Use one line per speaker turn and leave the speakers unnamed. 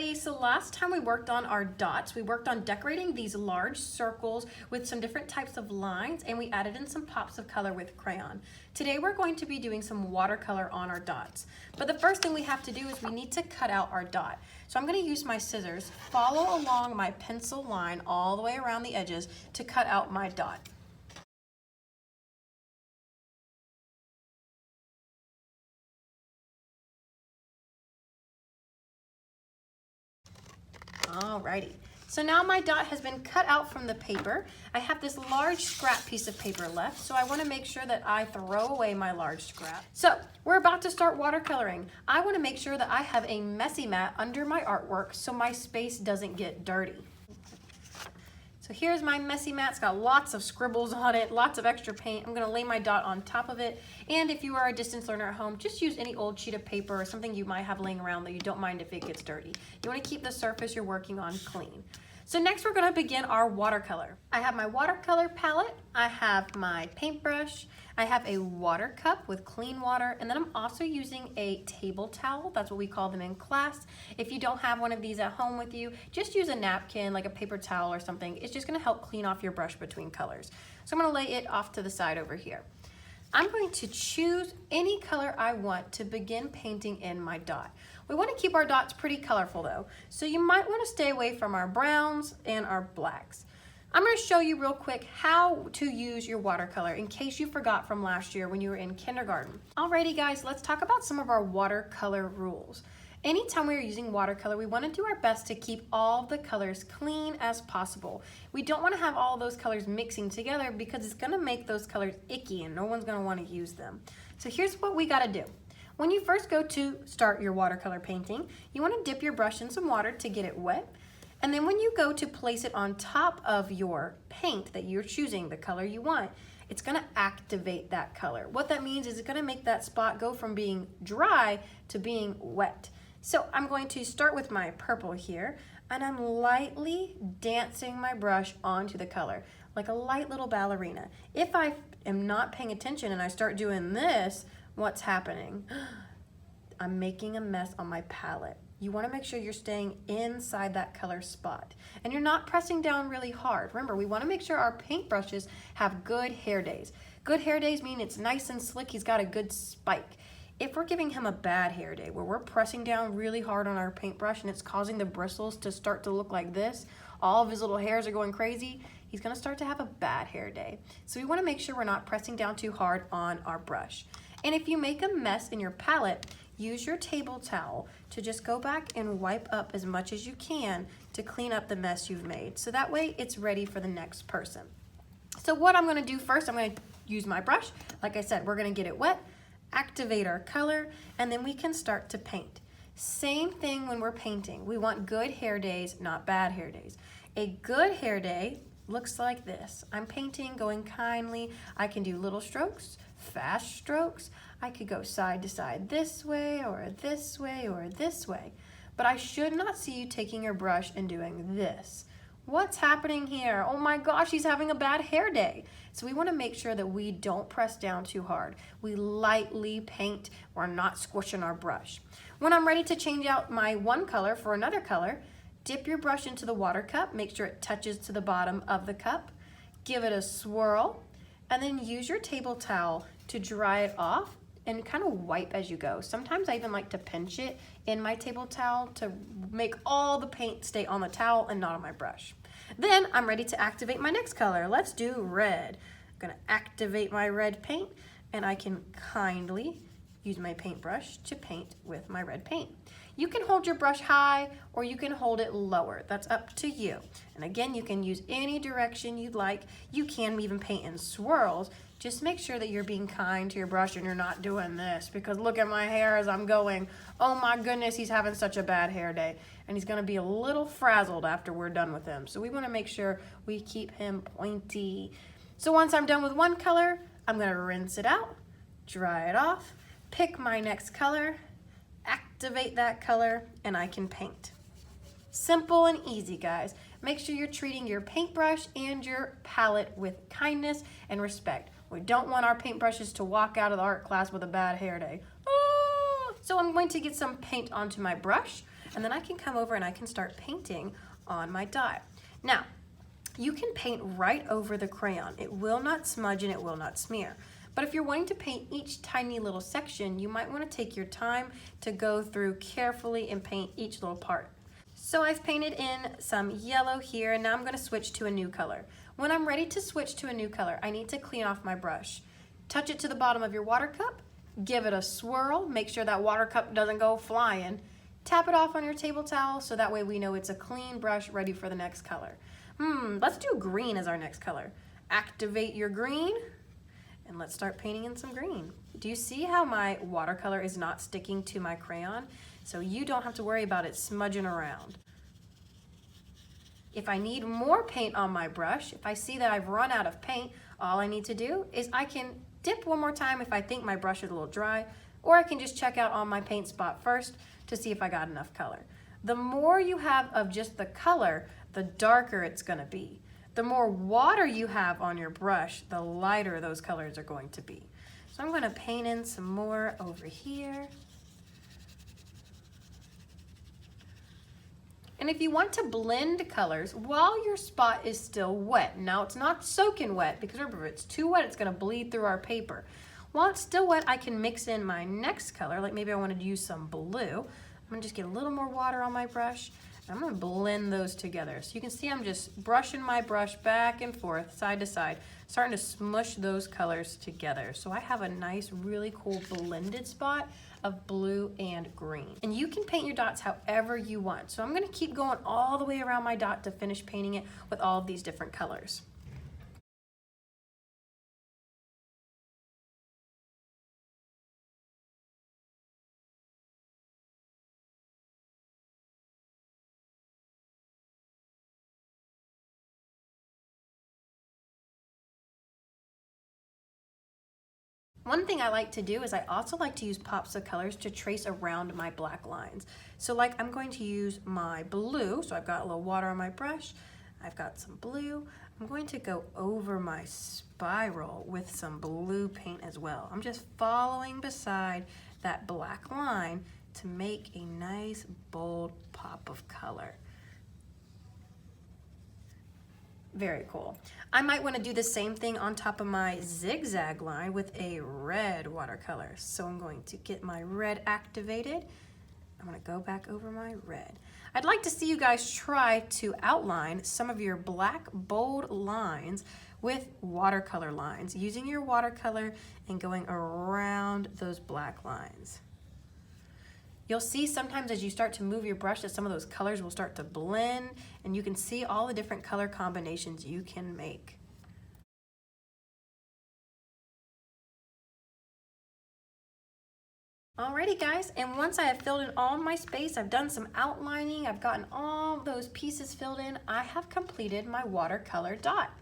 everybody. So last time we worked on our dots, we worked on decorating these large circles with some different types of lines, and we added in some pops of color with crayon. Today we're going to be doing some watercolor on our dots. But the first thing we have to do is we need to cut out our dot. So I'm going to use my scissors, follow along my pencil line all the way around the edges to cut out my dot. Alrighty, so now my dot has been cut out from the paper. I have this large scrap piece of paper left, so I want to make sure that I throw away my large scrap. So we're about to start watercoloring. I want to make sure that I have a messy mat under my artwork so my space doesn't get dirty. So here's my messy mat. It's got lots of scribbles on it, lots of extra paint. I'm going to lay my dot on top of it. And if you are a distance learner at home, just use any old sheet of paper or something you might have laying around that you don't mind if it gets dirty. You want to keep the surface you're working on clean. So next we're going to begin our watercolor. I have my watercolor palette, I have my paintbrush, I have a water cup with clean water, and then I'm also using a table towel. That's what we call them in class. If you don't have one of these at home with you, just use a napkin, like a paper towel or something. It's just going to help clean off your brush between colors. So I'm going to lay it off to the side over here. I'm going to choose any color I want to begin painting in my dot. We want to keep our dots pretty colorful though, so you might want to stay away from our browns and our blacks. I'm going to show you real quick how to use your watercolor in case you forgot from last year when you were in kindergarten. Alrighty guys, let's talk about some of our watercolor rules. Anytime we're using watercolor, we want to do our best to keep all the colors clean as possible. We don't want to have all those colors mixing together because it's going to make those colors icky and no one's going to want to use them. So here's what we got to do. When you first go to start your watercolor painting, you want to dip your brush in some water to get it wet. And then when you go to place it on top of your paint that you're choosing, the color you want, it's going to activate that color. What that means is it's going to make that spot go from being dry to being wet. So I'm going to start with my purple here, and I'm lightly dancing my brush onto the color, like a light little ballerina. If I am not paying attention and I start doing this, what's happening? I'm making a mess on my palette. You want to make sure you're staying inside that color spot and you're not pressing down really hard. Remember, we want to make sure our paintbrushes have good hair days. Good hair days mean it's nice and slick. He's got a good spike. If we're giving him a bad hair day where we're pressing down really hard on our paintbrush and it's causing the bristles to start to look like this, all of his little hairs are going crazy, he's going to start to have a bad hair day. So we want to make sure we're not pressing down too hard on our brush. And if you make a mess in your palette, use your table towel to just go back and wipe up as much as you can to clean up the mess you've made. So that way it's ready for the next person. So what I'm going to do first, I'm going to use my brush. Like I said, we're going to get it wet, activate our color, and then we can start to paint. Same thing when we're painting. We want good hair days, not bad hair days. A good hair day looks like this. I'm painting, going kindly. I can do little strokes, fast strokes. I could go side to side this way or this way or this way. But I should not see you taking your brush and doing this. What's happening here? Oh my gosh, he's having a bad hair day. So we want to make sure that we don't press down too hard. We lightly paint. We're not squishing our brush. When I'm ready to change out my one color for another color, dip your brush into the water cup. Make sure it touches to the bottom of the cup. Give it a swirl, and then use your table towel to dry it off and kind of wipe as you go. Sometimes I even like to pinch it in my table towel to make all the paint stay on the towel and not on my brush. Then I'm ready to activate my next color. Let's do red. I'm gonna activate my red paint, and I can kindly use my paintbrush to paint with my red paint. You can hold your brush high or you can hold it lower. That's up to you. And again, you can use any direction you'd like. You can even paint in swirls. Just make sure that you're being kind to your brush and you're not doing this, because look at my hair as I'm going, oh my goodness, he's having such a bad hair day. And he's gonna be a little frazzled after we're done with him. So we wanna make sure we keep him pointy. So once I'm done with one color, I'm gonna rinse it out, dry it off, pick my next color, activate that color, and I can paint. Simple and easy, guys. Make sure you're treating your paintbrush and your palette with kindness and respect. We don't want our paintbrushes to walk out of the art class with a bad hair day. So I'm going to get some paint onto my brush. and then I can come over and I can start painting on my dot. Now, you can paint right over the crayon. It will not smudge and it will not smear. But if you're wanting to paint each tiny little section, you might want to take your time to go through carefully and paint each little part. So I've painted in some yellow here, and now I'm going to switch to a new color. When I'm ready to switch to a new color, I need to clean off my brush. Touch it to the bottom of your water cup, give it a swirl, make sure that water cup doesn't go flying. Tap it off on your table towel so that way we know it's a clean brush ready for the next color. Let's do green as our next color. Activate your green, and let's start painting in some green. Do you see how my watercolor is not sticking to my crayon? So you don't have to worry about it smudging around. If I need more paint on my brush, if I see that I've run out of paint, all I need to do is I can dip one more time if I think my brush is a little dry, or I can just check out on my paint spot first to see if I got enough color. The more you have of just the color, the darker it's gonna be. The more water you have on your brush, the lighter those colors are going to be. So I'm gonna paint in some more over here. And if you want to blend colors while your spot is still wet, now it's not soaking wet because remember, if it's too wet, it's gonna bleed through our paper. While it's still wet, I can mix in my next color, like maybe I wanted to use some blue. I'm gonna just get a little more water on my brush, and I'm gonna blend those together. So you can see I'm just brushing my brush back and forth, side to side, starting to smush those colors together. So I have a nice, really cool blended spot of blue and green. And you can paint your dots however you want. So I'm gonna keep going all the way around my dot to finish painting it with all of these different colors. One thing I like to do is I also like to use pops of colors to trace around my black lines. So like I'm going to use my blue, so I've got a little water on my brush, I've got some blue. I'm going to go over my spiral with some blue paint as well. I'm just following beside that black line to make a nice bold pop of color. Very cool. I might want to do the same thing on top of my zigzag line with a red watercolor. So I'm going to get my red activated. I'm going to go back over my red. I'd like to see you guys try to outline some of your black bold lines with watercolor lines, using your watercolor and going around those black lines. You'll see sometimes as you start to move your brush that some of those colors will start to blend, and you can see all the different color combinations you can make. Alrighty guys, and once I have filled in all my space, I've done some outlining, I've gotten all those pieces filled in, I have completed my watercolor dot.